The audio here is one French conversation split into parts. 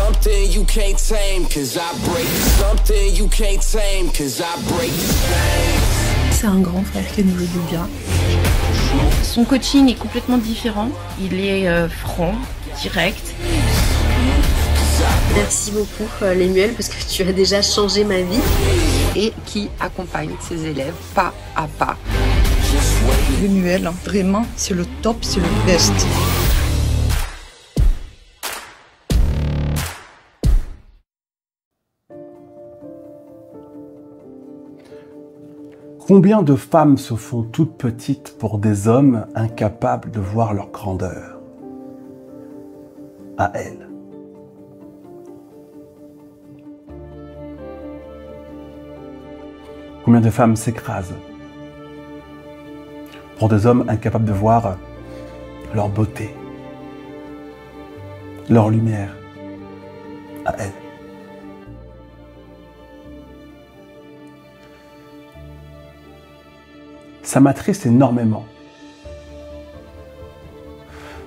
something you can't tame, 'cause I break something you can't tame, 'cause I break the same. C'est un grand frère qui nous veut du bien. Son coaching est complètement différent. Il est franc, direct. Merci beaucoup Lemuel, parce que tu as déjà changé ma vie. Et qui accompagne ses élèves pas à pas. Lemuel, vraiment, c'est le top, c'est le best. Combien de femmes se font toutes petites pour des hommes incapables de voir leur grandeur? À elles. Combien de femmes s'écrasent pour des hommes incapables de voir leur beauté, leur lumière? À elles. Ça m'attriste énormément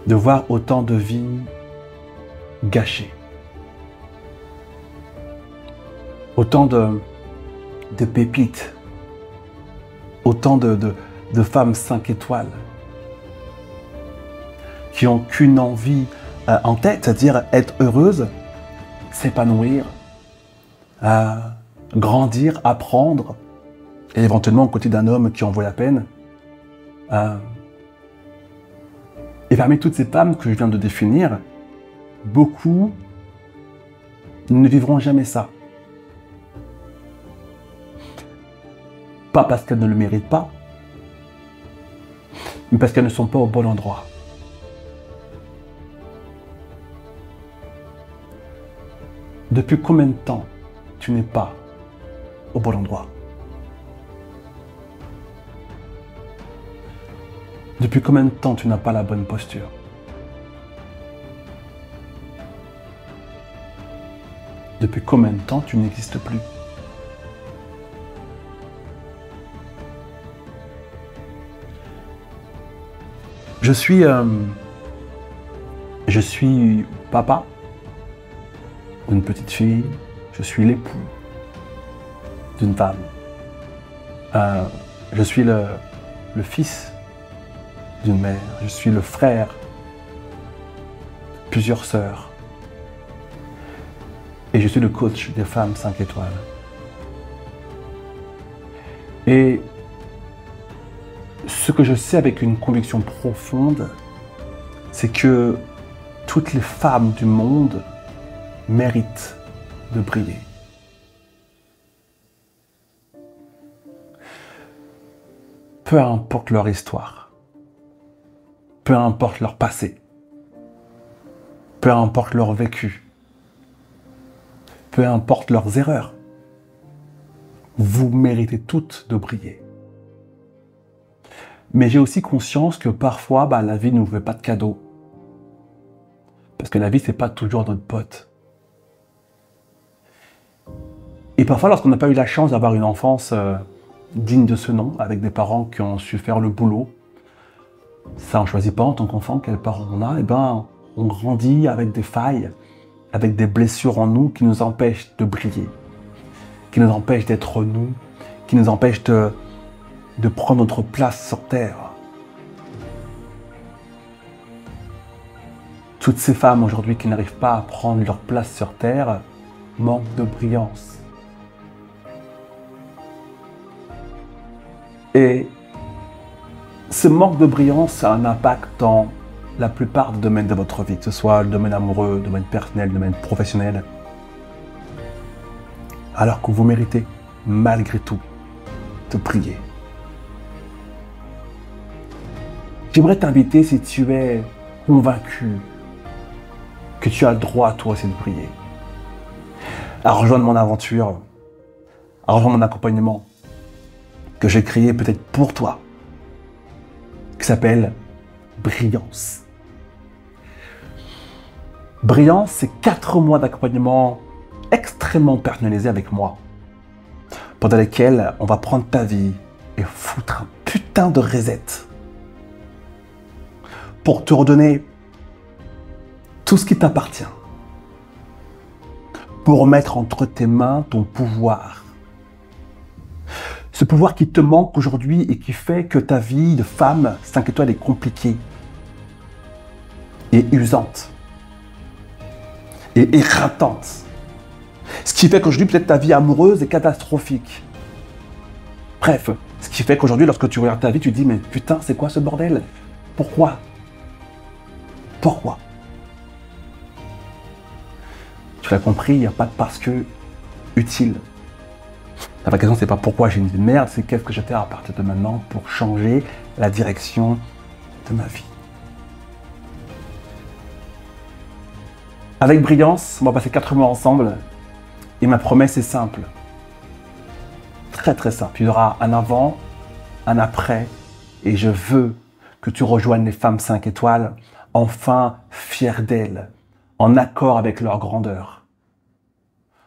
de voir autant de vies gâchées, autant de pépites, autant de femmes 5 étoiles qui n'ont qu'une envie en tête, c'est-à-dire être heureuses, s'épanouir, grandir, apprendre, et éventuellement aux côtés d'un homme qui en vaut la peine. Et parmi toutes ces femmes que je viens de définir, beaucoup ne vivront jamais ça. Pas parce qu'elles ne le méritent pas, mais parce qu'elles ne sont pas au bon endroit. Depuis combien de temps tu n'es pas au bon endroit? Depuis combien de temps tu n'as pas la bonne posture? Depuis combien de temps tu n'existes plus? Je suis papa d'une petite fille, je suis l'époux d'une femme, je suis le fils d'une mère, je suis le frère de plusieurs sœurs et je suis le coach des femmes 5 étoiles. Et ce que je sais avec une conviction profonde, c'est que toutes les femmes du monde méritent de briller. Peu importe leur histoire, peu importe leur passé, peu importe leur vécu, peu importe leurs erreurs, vous méritez toutes de briller. Mais j'ai aussi conscience que parfois, la vie ne nous fait pas de cadeaux. Parce que la vie, c'est pas toujours notre pote. Et parfois, lorsqu'on n'a pas eu la chance d'avoir une enfance digne de ce nom, avec des parents qui ont su faire le boulot, ça on ne choisit pas en tant qu'enfant quels parents on a, on grandit avec des failles, avec des blessures en nous qui nous empêchent de briller, qui nous empêchent d'être nous, qui nous empêchent de prendre notre place sur Terre. Toutes ces femmes aujourd'hui qui n'arrivent pas à prendre leur place sur Terre manquent de brillance. Et ce manque de brillance a un impact dans la plupart des domaines de votre vie, que ce soit le domaine amoureux, le domaine personnel, le domaine professionnel. Alors que vous méritez, malgré tout, de briller. J'aimerais t'inviter, si tu es convaincu que tu as le droit, toi aussi, de briller, à rejoindre mon aventure, à rejoindre mon accompagnement, que j'ai créé peut-être pour toi, qui s'appelle Brillance. Brillance, c'est 4 mois d'accompagnement extrêmement personnalisé avec moi, pendant lesquels on va prendre ta vie et foutre un putain de reset pour te redonner tout ce qui t'appartient. pour mettre entre tes mains ton pouvoir. Ce pouvoir qui te manque aujourd'hui et qui fait que ta vie de femme 5 étoiles est compliquée et usante et éreintante. Ce qui fait qu'aujourd'hui, peut-être ta vie amoureuse est catastrophique. Bref, ce qui fait qu'aujourd'hui, lorsque tu regardes ta vie, tu te dis, mais putain, c'est quoi ce bordel? Pourquoi? Pourquoi? Tu l'as compris, il n'y a pas de parce que utile. La vraie question, c'est pas pourquoi j'ai une vie de merde, c'est qu'est-ce que je fais à partir de maintenant pour changer la direction de ma vie. Avec Brillance, on va passer 4 mois ensemble et ma promesse est simple. Très très simple. Il y aura un avant, un après et je veux que tu rejoignes les femmes 5 étoiles enfin fières d'elles, en accord avec leur grandeur,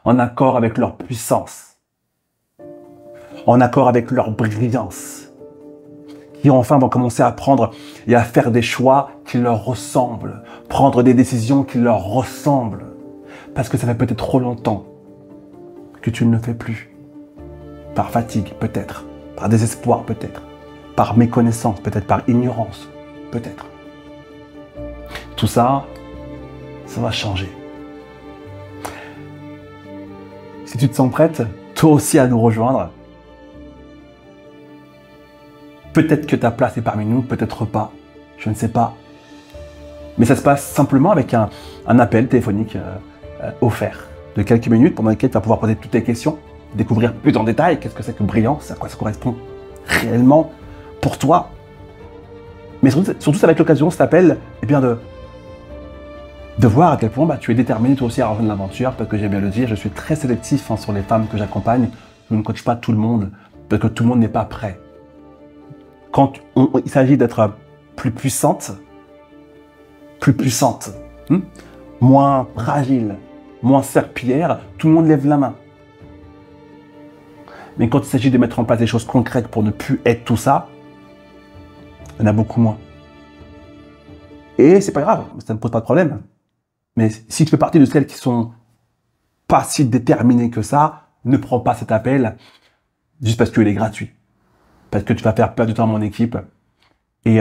en accord avec leur puissance, en accord avec leur brillance, qui enfin vont commencer à prendre et à faire des choix qui leur ressemblent, prendre des décisions qui leur ressemblent, parce que ça fait peut-être trop longtemps que tu ne le fais plus, par fatigue peut-être, par désespoir peut-être, par méconnaissance peut-être, par ignorance peut-être. Tout ça, ça va changer. Si tu te sens prête, toi aussi à nous rejoindre, peut-être que ta place est parmi nous, peut-être pas, je ne sais pas. Mais ça se passe simplement avec un appel téléphonique offert de quelques minutes pendant lesquelles tu vas pouvoir poser toutes tes questions, découvrir plus en détail qu'est-ce que c'est que Brillance, à quoi ça correspond réellement pour toi. Mais surtout ça va être l'occasion, cet appel, eh bien de voir à quel point tu es déterminé toi aussi à rejoindre l'aventure, parce que j'aime bien le dire, je suis très sélectif sur les femmes que j'accompagne. Je ne coach pas tout le monde, parce que tout le monde n'est pas prêt. Quand il s'agit d'être plus puissante, moins fragile, moins serpillière, tout le monde lève la main. Mais quand il s'agit de mettre en place des choses concrètes pour ne plus être tout ça, il y en a beaucoup moins. Et c'est pas grave, ça ne pose pas de problème. Mais si tu fais partie de celles qui sont pas si déterminées que ça, ne prends pas cet appel juste parce qu'il est gratuit. Parce que tu vas faire perdre du temps à mon équipe et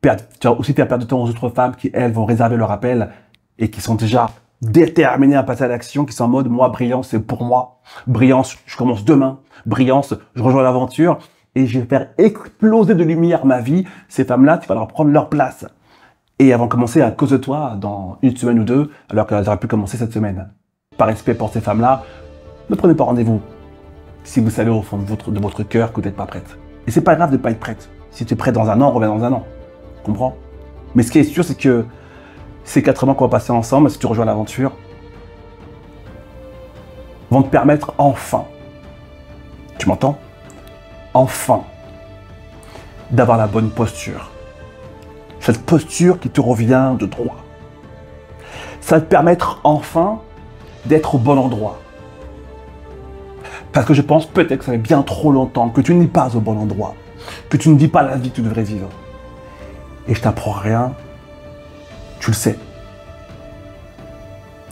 tu vas aussi faire perdre du temps aux autres femmes qui, elles, vont réserver leur appel et qui sont déjà déterminées à passer à l'action, qui sont en mode, moi, Brillance, c'est pour moi. Brillance, je commence demain. Brillance, je rejoins l'aventure et je vais faire exploser de lumière ma vie. Ces femmes-là, tu vas leur prendre leur place. Et elles vont commencer à cause de toi dans une semaine ou deux, alors qu'elles auraient pu commencer cette semaine. Par respect pour ces femmes-là, ne prenez pas rendez-vous si vous savez au fond de votre cœur que vous n'êtes pas prête. Et c'est pas grave de ne pas être prête. Si tu es prête dans un an, reviens dans un an. Comprends? Mais ce qui est sûr, c'est que ces 4 mois qu'on va passer ensemble, si tu rejoins l'aventure, vont te permettre enfin, tu m'entends? Enfin, d'avoir la bonne posture. Cette posture qui te revient de droit. Ça va te permettre enfin d'être au bon endroit. Parce que je pense peut-être que ça fait bien trop longtemps que tu n'es pas au bon endroit, que tu ne vis pas la vie que tu devrais vivre. Et je t'apprends rien, tu le sais.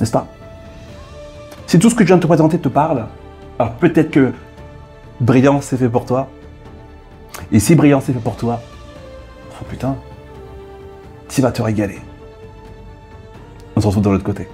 N'est-ce pas? Si tout ce que je viens de te présenter te parle, alors peut-être que Brillance c'est fait pour toi. Et si Brillance c'est fait pour toi, oh putain, tu vas te régaler. On se retrouve de l'autre côté.